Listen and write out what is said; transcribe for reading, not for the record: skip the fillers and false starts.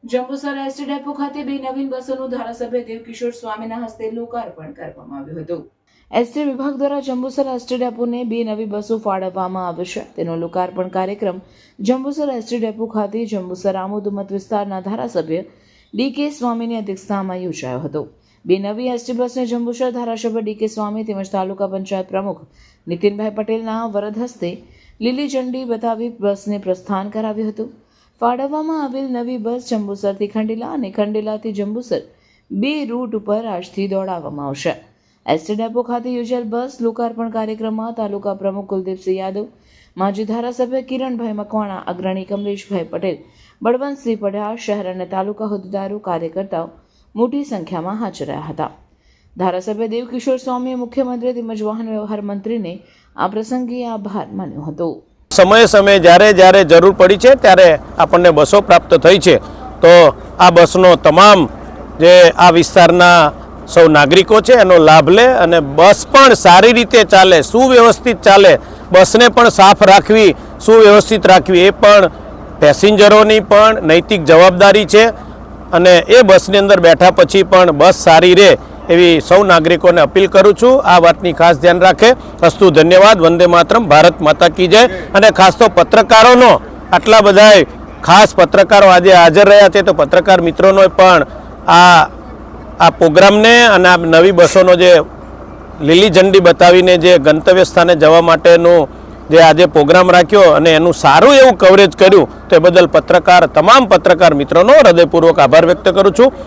Jambusar ST depot ખાતે બે નવીન બસોનું ધારાસભ્ય દેવકિશોર સ્વામીના હસ્તે લોકાર્પણ કરવામાં આવ્યું હતું। એસટી વિભાગ દ્વારા જંબુસર એસટી ડેપોને બે નવી બસો ફાળવવામાં આવશે। તેનો લોકાર્પણ કાર્યક્રમ જંબુસર એસટી ડેપો ખાતે જંબુસર આમોદ મત વિસ્તારના ધારાસભ્ય ડીકે સ્વામીની અધ્યક્ષતામાં યોજાયો હતો। બે નવી એસટી બસને જંબુસર ધારાસભ્ય ડીકે સ્વામી તેમજ તાલુકા પંચાયત પ્રમુખ નીતિનભાઈ પટેલના વરદ હસ્તે લીલી ઝંડી બતાવી બસને પ્રસ્થાન કરાવ્યું હતું। ફાળવવામાં આવેલ નવી બસ જંબુસરથી ખંડેલા અને ખંડેલાથી જંબુસર બે રૂટ ઉપર આજથી દોડાવવામાં આવશે। એસટી ડેપો ખાતે યોજાયેલ બસ લોકાર્પણ કાર્યક્રમમાં તાલુકા પ્રમુખ કુલદીપસિંહ યાદવ, માજી ધારાસભ્ય કિરણભાઈ મકવાણા, અગ્રણી કમલેશભાઈ પટેલ, બળવંતસિંહ પઢાર, શહેર અને તાલુકા હોદ્દેદારો, કાર્યકર્તાઓ મોટી સંખ્યામાં હાજર રહ્યા હતા। ધારાસભ્ય દેવકિશોર સ્વામીએ મુખ્યમંત્રી તેમજ વાહન વ્યવહાર મંત્રીને આ પ્રસંગે આભાર માન્યો હતો। સમયે સમયે જ્યારે જ્યારે જરૂર પડી છે ત્યારે આપણને બસો પ્રાપ્ત થઈ છે, તો આ બસનો તમામ જે આ વિસ્તારના સૌ નાગરિકો છે એનો લાભ લે અને બસ પણ સારી રીતે ચાલે, સુવ્યવસ્થિત ચાલે, બસને પણ સાફ રાખવી, સુવ્યવસ્થિત રાખવી એ પણ પેસેન્જરોની પણ નૈતિક જવાબદારી છે। અને એ બસની અંદર બેઠા પછી પણ બસ સારી રહે એવી સૌ નાગરિકોને અપીલ કરું છું। આ વાતની ખાસ ધ્યાન રાખે। અસ્તુ ધન્યવાદ। વંદે માતરમ। ભારત માતા કી જય। અને ખાસ તો પત્રકારોનો આટલા બધા ખાસ પત્રકારો આજે હાજર રહ્યા છે, તો પત્રકાર મિત્રોનો પણ આ પ્રોગ્રામને અને આ નવી બસોનો જે લીલી ઝંડી બતાવીને જે ગંતવ્ય સ્થાને જવા માટેનું જે આજે પ્રોગ્રામ રાખ્યો અને એનું સારું એવું કવરેજ કર્યું, તે બદલ તમામ પત્રકાર મિત્રોનો હૃદયપૂર્વક આભાર વ્યક્ત કરું છું।